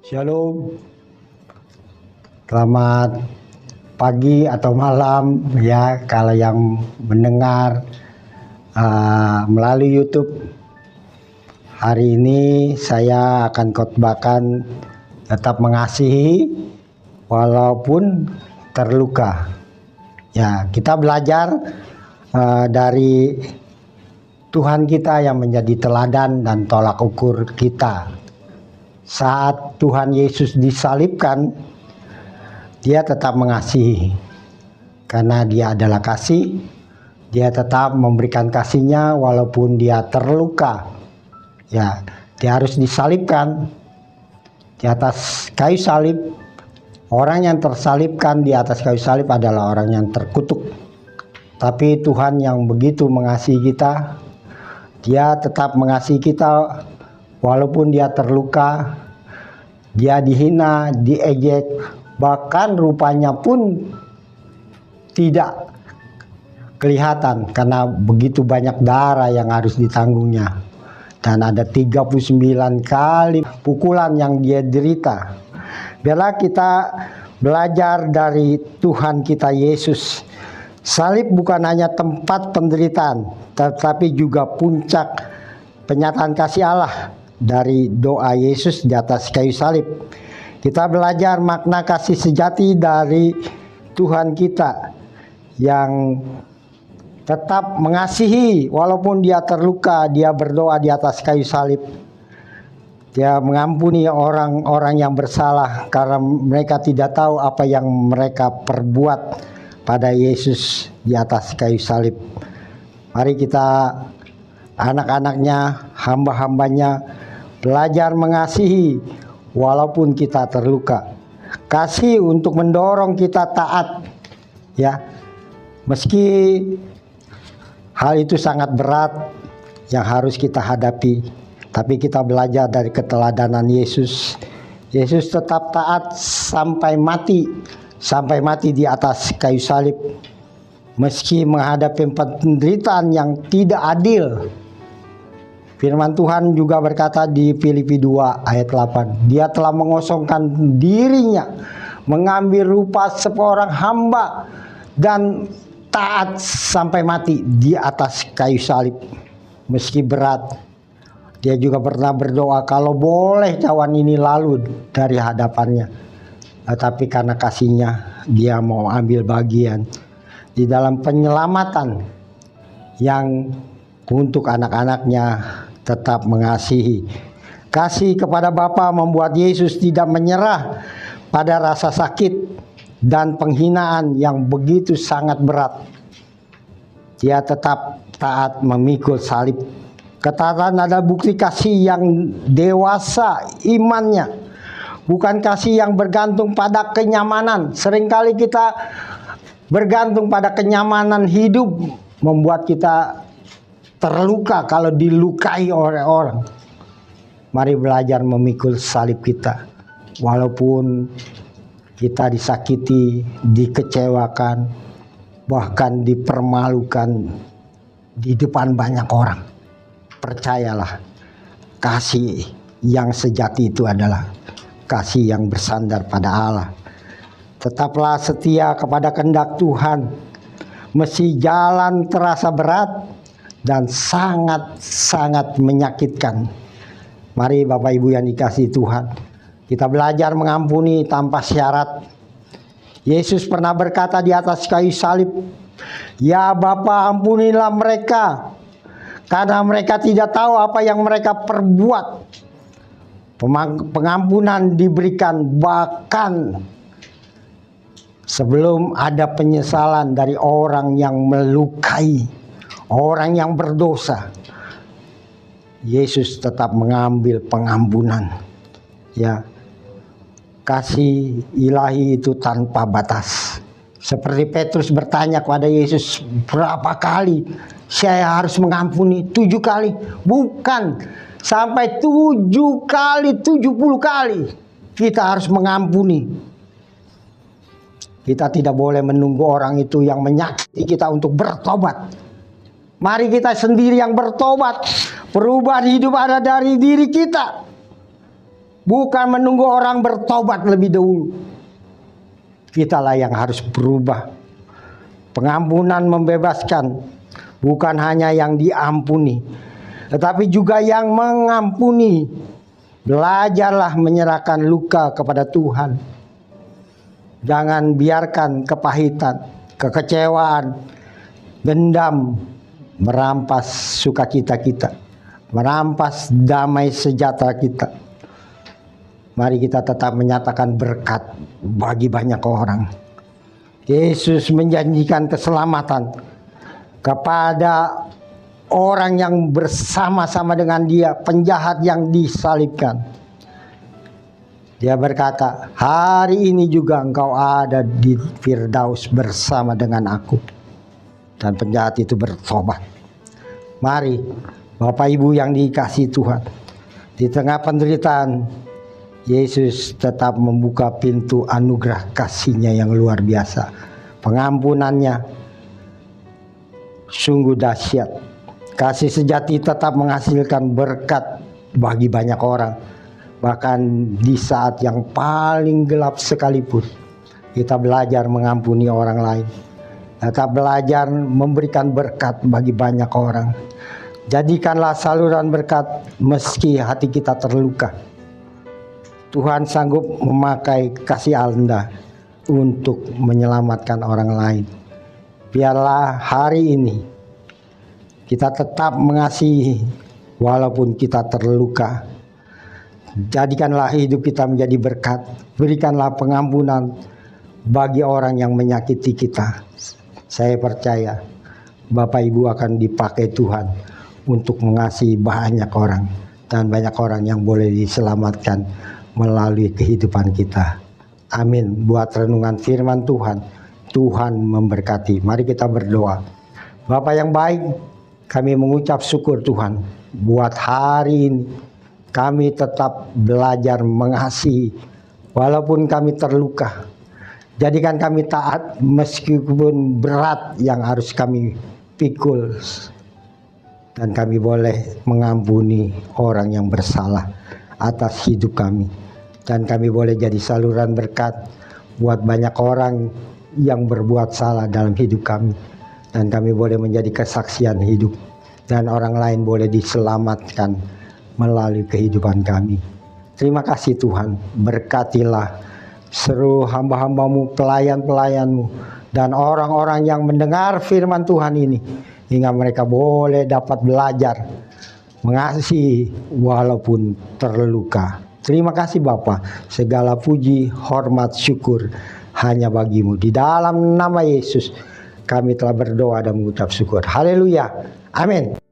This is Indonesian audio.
Shalom, selamat pagi atau malam ya kalau yang mendengar melalui YouTube. Hari ini saya akan khotbahkan tetap mengasihi walaupun terluka. Ya, kita belajar dari Tuhan kita yang menjadi teladan dan tolak ukur kita. Saat Tuhan Yesus disalibkan, dia tetap mengasihi. Karena dia adalah kasih, dia tetap memberikan kasihnya walaupun dia terluka. Ya, dia harus disalibkan di atas kayu salib. Orang yang tersalibkan di atas kayu salib adalah orang yang terkutuk. Tapi Tuhan yang begitu mengasihi kita, dia tetap mengasihi kita walaupun dia terluka, dia dihina, diejek, bahkan rupanya pun tidak kelihatan karena begitu banyak darah yang harus ditanggungnya. Dan ada 39 kali pukulan yang dia derita. Biarlah kita belajar dari Tuhan kita Yesus. Salib bukan hanya tempat penderitaan, tetapi juga puncak penyataan kasih Allah dari doa Yesus di atas kayu salib. Kita belajar makna kasih sejati dari Tuhan kita yang tetap mengasihi walaupun dia terluka. Dia berdoa di atas kayu salib. Dia mengampuni orang-orang yang bersalah karena mereka tidak tahu apa yang mereka perbuat pada Yesus di atas kayu salib. Mari kita, anak-anaknya, hamba-hambanya, belajar mengasihi walaupun kita terluka. Kasih untuk mendorong kita taat, ya. Meski hal itu sangat berat yang harus kita hadapi, tapi kita belajar dari keteladanan Yesus. Yesus tetap taat sampai mati di atas kayu salib. Meski menghadapi penderitaan yang tidak adil. Firman Tuhan juga berkata di Filipi 2 ayat 8, dia telah mengosongkan dirinya, mengambil rupa seorang hamba dan taat sampai mati di atas kayu salib. Meski berat, dia juga pernah berdoa kalau boleh cawan ini lalu dari hadapannya. Tetapi karena kasihnya, dia mau ambil bagian di dalam penyelamatan yang untuk anak-anaknya tetap mengasihi. Kasih kepada Bapa membuat Yesus tidak menyerah pada rasa sakit dan penghinaan yang begitu sangat berat. Dia tetap taat memikul salib. Ketaatan adalah bukti kasih yang dewasa imannya. Bukan kasih yang bergantung pada kenyamanan. Seringkali kita bergantung pada kenyamanan hidup, membuat kita terluka kalau dilukai oleh orang. Mari belajar memikul salib kita. Walaupun kita disakiti, dikecewakan, bahkan dipermalukan di depan banyak orang. Percayalah, kasih yang sejati itu adalah kasih yang bersandar pada Allah. Tetaplah setia kepada kehendak Tuhan. Meski jalan terasa berat dan sangat-sangat menyakitkan. Mari Bapak Ibu yang dikasihi Tuhan, kita belajar mengampuni tanpa syarat. Yesus pernah berkata di atas kayu salib, ya Bapa, ampunilah mereka, karena mereka tidak tahu apa yang mereka perbuat. Pengampunan diberikan bahkan sebelum ada penyesalan dari orang yang melukai, orang yang berdosa. Yesus tetap mengambil pengampunan. Ya, kasih ilahi itu tanpa batas. Seperti Petrus bertanya kepada Yesus, berapa kali saya harus mengampuni? 7 kali? Bukan, sampai 7 kali, 70 kali kita harus mengampuni. Kita tidak boleh menunggu orang itu yang menyakiti kita untuk bertobat. Mari kita sendiri yang bertobat. Perubahan hidup ada dari diri kita. bukan menunggu orang bertobat lebih dahulu. Kitalah yang harus berubah. Pengampunan membebaskan, bukan hanya yang diampuni, tetapi juga yang mengampuni. Belajarlah menyerahkan luka kepada Tuhan. Jangan biarkan kepahitan, kekecewaan, dendam merampas sukacita kita, merampas damai sejahtera kita. Mari kita tetap menyatakan berkat bagi banyak orang. Yesus menjanjikan keselamatan kepada orang yang bersama-sama dengan Dia, penjahat yang disalibkan. Dia berkata, hari ini juga engkau ada di Firdaus bersama dengan aku. Dan penjahat itu bertobat. Mari Bapak Ibu yang dikasihi Tuhan, di tengah penderitaan, Yesus tetap membuka pintu anugerah kasih-Nya yang luar biasa. Pengampunannya sungguh dahsyat. Kasih sejati tetap menghasilkan berkat bagi banyak orang. Bahkan di saat yang paling gelap sekalipun, kita belajar mengampuni orang lain. Kita belajar memberikan berkat bagi banyak orang. Jadikanlah saluran berkat meski hati kita terluka. Tuhan sanggup memakai kasih Anda untuk menyelamatkan orang lain. Biarlah hari ini kita tetap mengasihi walaupun kita terluka. Jadikanlah hidup kita menjadi berkat. Berikanlah pengampunan bagi orang yang menyakiti kita. Saya percaya Bapak Ibu akan dipakai Tuhan untuk mengasihi banyak orang. Dan banyak orang yang boleh diselamatkan melalui kehidupan kita. Amin. Buat renungan firman Tuhan, Tuhan memberkati. Mari kita berdoa. Bapa yang baik, kami mengucap syukur Tuhan buat hari ini. Kami tetap belajar mengasihi walaupun kami terluka. Jadikan kami taat meskipun berat yang harus kami pikul. Dan kami boleh mengampuni orang yang bersalah atas hidup kami. Dan kami boleh jadi saluran berkat buat banyak orang yang berbuat salah dalam hidup kami. Dan kami boleh menjadi kesaksian hidup. Dan orang lain boleh diselamatkan melalui kehidupan kami. Terima kasih Tuhan. Berkatilah seluruh hamba-hambamu, pelayan-pelayanmu. Dan orang-orang yang mendengar firman Tuhan ini. Hingga mereka boleh dapat belajar mengasihi walaupun terluka. Terima kasih Bapa, segala puji, hormat, syukur hanya bagimu. Di dalam nama Yesus kami telah berdoa dan mengucap syukur. Haleluya. Amin.